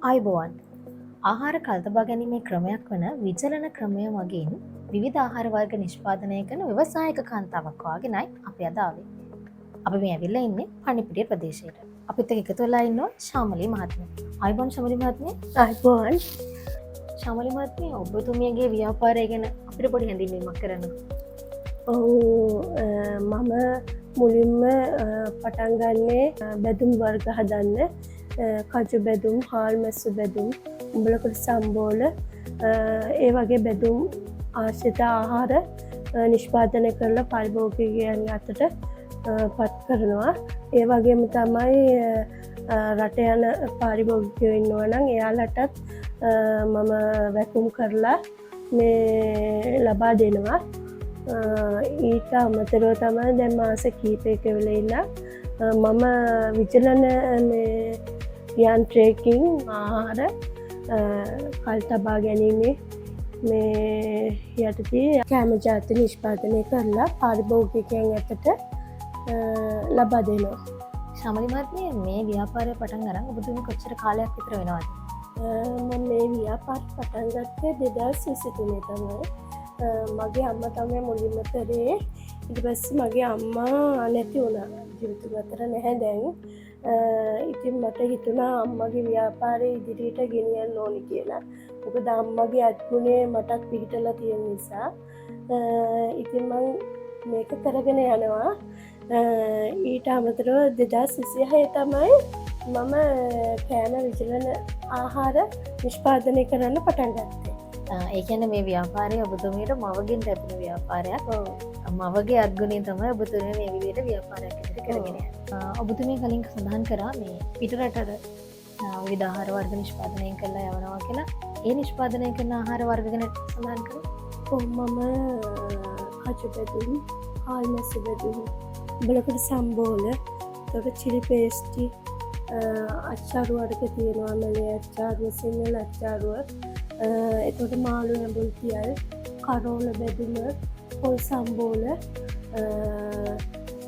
අයිබෝවන් ආහාර කල්තබා ගැනීමේ ක්‍රමයක් වන විචලන ක්‍රමය මගින් විවිධ ආහාර වර්ග නිෂ්පාදනය කරන ව්‍යවසායක කාන්තාවක් වාගෙනයි අපි අද ආවේ. අපි මේ ඇවිල්ලා ඉන්නේ පණිපිටිය ප්‍රදේශයට. අපිත් එක්ක එකතු වෙලා ඉන්නවා ශාමලී මහත්මිය. අයිබෝන් ශාමලී මහත්මිය. අයිබෝන්. ශාමලී මහත්මිය ඔබතුමියගේ ව්‍යාපාරය ගැන අපිට පොඩි හැඳින්වීමක් කරන්න. මම මුලින්ම පටන් ගන්නේ බැදුම් වර්ග හදන්න. කජු බැදුම්, හාල් මැස්සු බැදුම්, උඹලකට සම්බෝල, ඒ වගේ බැදුම් ආශ්‍රිත ආහාර නිෂ්පාදනය කරලා පරිභෝගිකයන් අතට පත් කරනවා. ඒ වගේම තමයි රට යන පාරිභෝගිකයෝ ඉන්නවා නම් එයාලටත් මම වැකුම් කරලා මේ ලබා දෙනවා. ඊට අමතරව තමයි දැන් මාස කීපයක වෙලා ඉඳලා මම විචලන යන්ත්‍රයකින් ආහාර කල් තබා ගැනීමේ මේ යටතේ කෑම ජාති නිෂ්පාදනය කරලා පාරිභෝගිකයන් අතට ලබා දෙනවා. ශාමලී මහත්මිය මේ ව්‍යාපාරය පටන් ගන්න ඔබතුමිය කොච්චර කාලයක් විතර වෙනවද? මම මේ ව්‍යාපාර පටන් ගත්තේ 2023 තමයි. මගේ අම්මා තමයි මුලින්ම කරේ. ඊට පස්සේ මගේ අම්මා නැති වුණා. ජීවිතුන් අතර නැහැ දැන්. ඉතින් මට හිතුණා අම්මගේ ව්‍යාපාරය ඉදිරියට ගෙනියන්න ඕනි කියලා. මොකද අම්මගේ අත්ගුණය මටත් පිහිටලා තියෙන නිසා. ඉතින් මම මේක කරගෙන යනවා. ඊට අමතරව 2026 තමයි මම කෑම විචලන ආහාර නිෂ්පාදනය කරන්න පටන් ගත්තේ. ඒ කියන්නේ මේ ව්‍යාපාරය ඔබතුමියට මවගෙන් ලැබෙන ව්‍යාපාරයක්. මවගේ අත්ගුණයෙන් තමයි ඔබතුමිය මේ විදිහට ව්‍යාපාරයක් ඉදිරි කරගෙන යන්නේ. ඔබතුමිය කලින් සඳහන් කරා මේ පිටරටට විවිධ ආහාර වර්ග නිෂ්පාදනය කරලා යවනවා කියලා. ඒ නිෂ්පාදනය කරන ආහාර වර්ග ගැන සඳහන් කරා. මම කජු බැදුම්, හාල් මැස්සු බැදුම්, උඹලකට සම්බෝල, එතකොට චිලි පේස්ටි, අච්චාරු වර්ග තියෙනවා, මලේ අච්චාරුව, සිංහල අච්චාරුව, එතකොට මාළු නැඹුල් තියල්, කරෝල බැදුම, පොල් සම්බෝල,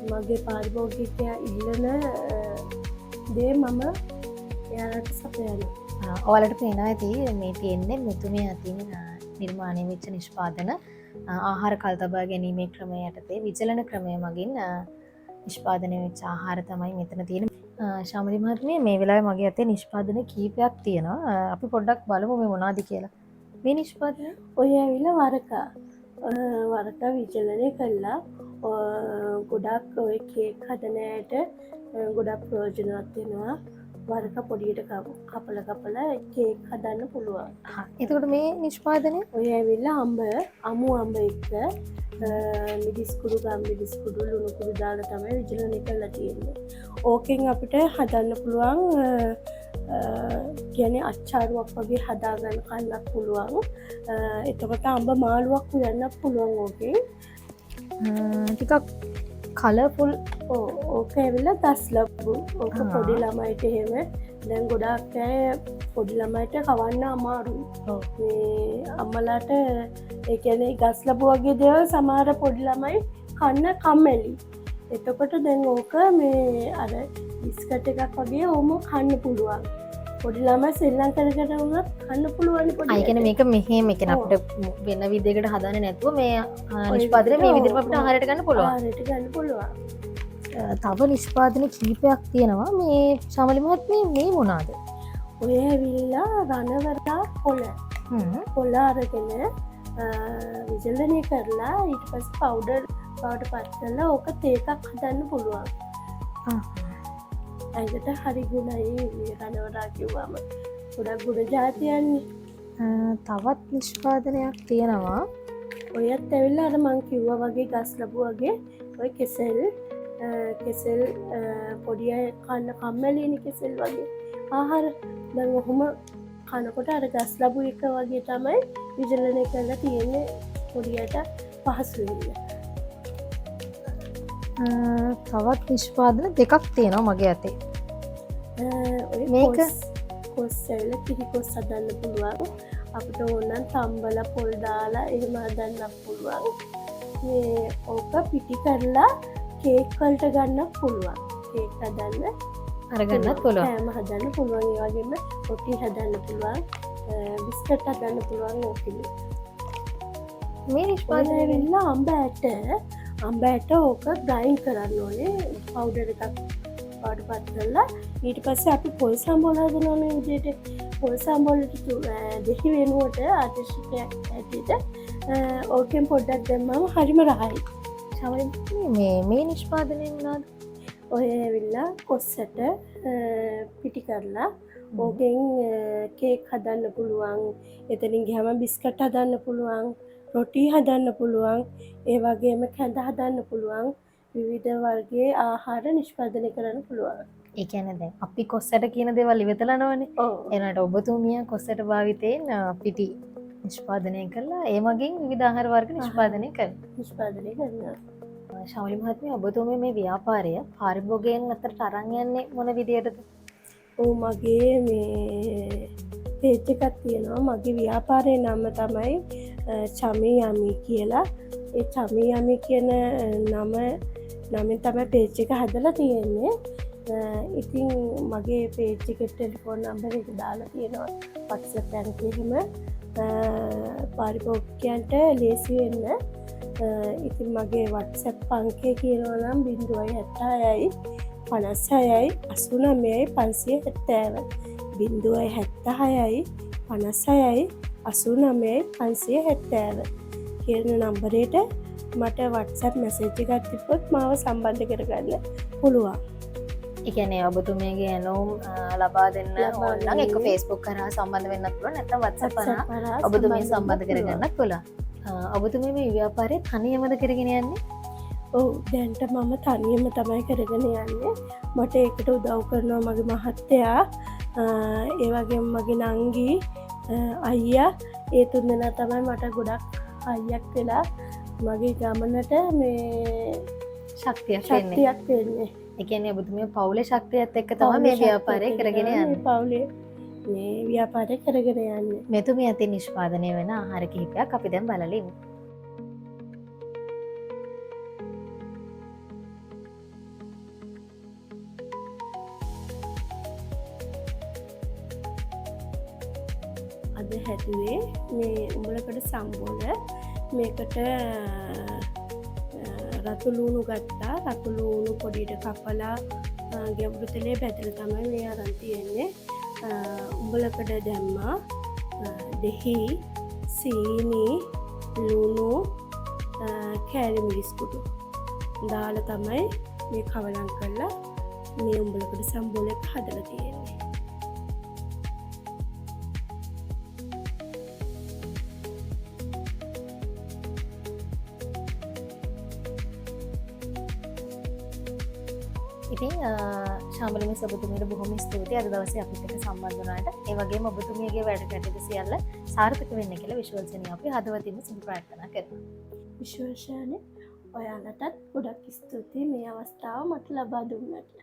මගේ පාරිභෝගිකයා ඉල්ලන දේ මම එයාලට සපයනවා. ඔයාලට පේනවා ඇති මේ තියෙන්නේ මෙතුමිය අතින් නිර්මාණය වෙච්ච නිෂ්පාදන ආහාර කල් තබා ගැනීමේ ක්‍රමය යටතේ විචලන ක්‍රමය මගින් නිෂ්පාදනය වෙච්ච ආහාර තමයි මෙතන තියෙන්නේ. ශාමලී මහත්මිය මේ වෙලාවේ මගේ අතේ නිෂ්පාදන කීපයක් තියෙනවා. අපි පොඩ්ඩක් බලමු මේ මොනවද කියලා. මේ නිෂ්පාදන ඔය ඇවිල්ලා වරකා විචලනය කළා. ගොඩක් ඔය කේක් හදනයට ගොඩක් ප්‍රයෝජනවත් වෙනවා. වරක පොඩියට කපල කේක් හදන්න පුළුවන්. එතකොට මේ නිෂ්පාදනය ඔය ඇවිල්ලා අමු අඹ එක්ක මිදිස්කුඩු ගම්මිදිස්කුඩු ලුණුකුඩු දාලා තමයි විචලනය කරලා තියෙන්නේ. ඕකෙන් අපිට හදන්න පුළුවන් කියන්නේ අච්චාරුවක් වගේ හදාගන්න කන්නත් පුළුවන්. එතකොට අඹ මාළුවක් උයන්නත් පුළුවන් ඕකෙන්. ටිකක් කලර්ෆුල්. ඕක ඇවිල්ලා දස් ලබ්බු. ඕක පොඩි ළමයිට එහෙම දැන් ගොඩාක් අය පොඩි ළමයිට කවන්න අමාරුයි. මේ අම්මලාට ඒ කියන්නේ ගස් ලබු වගේ දේවල් සමහර පොඩි ළමයි කන්න කම්මැලි. එතකොට දැන් ඕක මේ අර බිස්කට් එකක් වගේ ඕම කන්න පුළුවන්. පොඩි ළමයි සෙල්ලම් කරගෙන වුණත් කන්න පුළුවන් පොඩි. ඒ කියන්නේ මේක මෙහෙම ඒ කියන්නේ අපිට වෙන විදිහකට හදාන්නේ නැතුව මේ නිෂ්පාදනය මේ විදිහට අපිට ආහාරයට ගන්න පුළුවන්. ආහාරයට ගන්න පුළුවන්. තව නිෂ්පාදන කීපයක් තියෙනවා. මේ ශාමලී මහත්මිය මේ මොනවාද? ඔය ඇවිල්ලා රණවරා පොළ අරගෙන විචලනය කරලා ඊට පස්සේ පවුඩර් බවට පත් කරලා ඕක තේකක් හදන්න පුළුවන්. ඇඟට හරි ගුණයි රණවරා කිව්වම. ගොඩක් ගුණ ජාතියන්නේ. තවත් නිෂ්පාදනයක් තියෙනවා. ඔයත් ඇවිල්ලා අර මං කිව්වා වගේ ගස් ලැබු වගේ ඔය කෙසෙල් පොඩි අය කන්න කම්මැලිනේ කෙසෙල් වගේ ආහාර. දැන් ඔහොම කනකොට අර ගස් ලැබු එක වගේ තමයි විචලනය කරලා තියෙන්නේ පොඩියට පහසු වෙන්න. තවත් නිෂ්පාදන දෙකක් තියෙනවා මගේ අතේ. මේක කොස් ඇවිල්ලා කිරි කොස් හදන්න පුළුවන්. අපිට ඕනනම් තම්බල පොල් දාලා එහෙම හදන්න පුළුවන්. මේ ඕක පිටි කරලා කේක් වලට ගන්න පුළුවන්. කේක් හදන්න අරගන්නත් පුළුවන්. කෑම හදන්න පුළුවන්. ඒ වගේම රොටි හදන්න පුළුවන්. බිස්කට් හදන්න පුළුවන් ඕකෙදි. මේ නිෂ්පාදනය වෙලා අම්බ ඇට ඕක ග්‍රයින්ඩ් කරන්න ඕනේ පවුඩර් එකක් පාඩපත් කරලා ඊට පස්සේ අපි පොල් සම්බෝල හදන ඕනේ විදිහට පොල් සම්බෝලට දෙහි වෙනුවට ආදර්ශකයක් ඇටියට ඕකෙන් පොඩ්ඩක් දැම්මම හරිම රහයි. මේ නිෂ්පාදනය වුණාද? ඔය ඇවිල්ලා කොස්සට පිටි කරලා ඕකෙන් කේක් හදන්න පුළුවන්. එතනින් ගියාම බිස්කට් හදන්න පුළුවන්. රොටි හදන්න පුළුවන්. ඒ වගේම කැඳ හදන්න පුළුවන්. විවිධ වර්ගයේ ආහාර නිෂ්පාදනය කරන්න පුළුවන්. ඒ කියන්නේ දැන් අපි කොස්සට කියන දේවල් ඉවතලා නෝනේ. එනට ඔබතුමිය කොස්සට භාවිතයෙන් පිටි නිෂ්පාදනය කරලා ඒ මගින් විවිධ ආහාර වර්ග නිෂ්පාදනය කරනවා. ශාවලි මහත්මිය ඔබතුමිය මේ ව්‍යාපාරය පාරිභෝගිකයන් අතරට අරන් යන්නේ මොන විදියටද? මගේ මේ පේජ් එකක් තියෙනවා. මගේ ව්‍යාපාරයේ නම තමයි චමී යමි කියලා. ඒ චමී යමි කියන නමින් තමයි පේජ් එක හදලා තියෙන්නේ. ඉතින් මගේ පේජ් එකට ටෙලිෆෝන් නම්බර් එක දාලා තියෙනවා. WhatsApp එකේ එහෙම පාරිභෝගිකයන්ට ලේසි වෙන්න. ඉතින් මගේ WhatsApp අංකය කියනවා නම් 076යි 56යි 89යි 570. 076යි 56යි 89යි 570 කියන නම්බරයට මට WhatsApp මැසේජ් එකක් තිබ්බොත් මාව සම්බන්ධ කරගන්න පුළුවන්. ඒ කියන්නේ ඔබතුමියගේ ඇනෝම් ලබා දෙන්න ඕන නම් එක්ක Facebook කරා සම්බන්ධ වෙන්නත් පුළුවන් නැත්නම් WhatsApp කරා ඔබතුමිය සම්බන්ධ කරගන්නත් පුළුවන්. ඔබතුමිය මේ ව්‍යාපාරය තනියමද කරගෙන යන්නේ? ඔව් දැන්ට මම තනියම තමයි කරගෙන යන්නේ. මට ඒකට උදව් කරනවා මගේ මහත්තයා, ඒ වගේම මගේ නංගි, අයියා. ඒ තුන්දෙනා තමයි මට ගොඩක් අයියක් වෙලා මගේ ගමනට මේ ශක්තියක් දෙන්නේ. ඒ කියන්නේ ඔබතුමිය පවුලේ ශක්තියත් එක්ක තමයි මේ ව්‍යාපාරය කරගෙන යන්නේ. පවුලේ මේ ව්‍යාපාරය කරගෙන යන්නේ. මෙතුමිය අතින් නිෂ්පාදනය වෙන ආහාර කිහිපයක් අපි දැන් බලලා ඉමු. අද හැදුවේ මේ උඹලකට සම්බෝල. මේකට රතු ලූණු ගත්තා. රතු ලූණු පොඩියට කපලා ගැඹුරු තෙලේ බැදලා තමයි මේ අරන් තියෙන්නේ. උඹලකට දැම්මා දෙහි, සීනි, ලුණු, කෑලි මිරිස් කුඩු දාලා තමයි මේ කවලම් කරලා මේ උඹලකට සම්බෝලයක් හදලා තියෙන්නේ. ඉතින් ශාමලි මිස් ඔබතුමියට බොහොම ස්තුතියි අද දවසේ අපිත් එක්ක සම්බන්ධ වුණාට. ඒ වගේම ඔබතුමියගේ වැඩ කටයුතු සියල්ල සාර්ථක වෙන්න කියලා විශ්වාසයෙන් අපි හදවතින්ම සුබ ප්‍රාර්ථනා කරනවා. විශ්වාසයනේ ඔයාලටත් ගොඩක් ස්තුතියි මේ අවස්ථාව මට ලබා දුන්නට.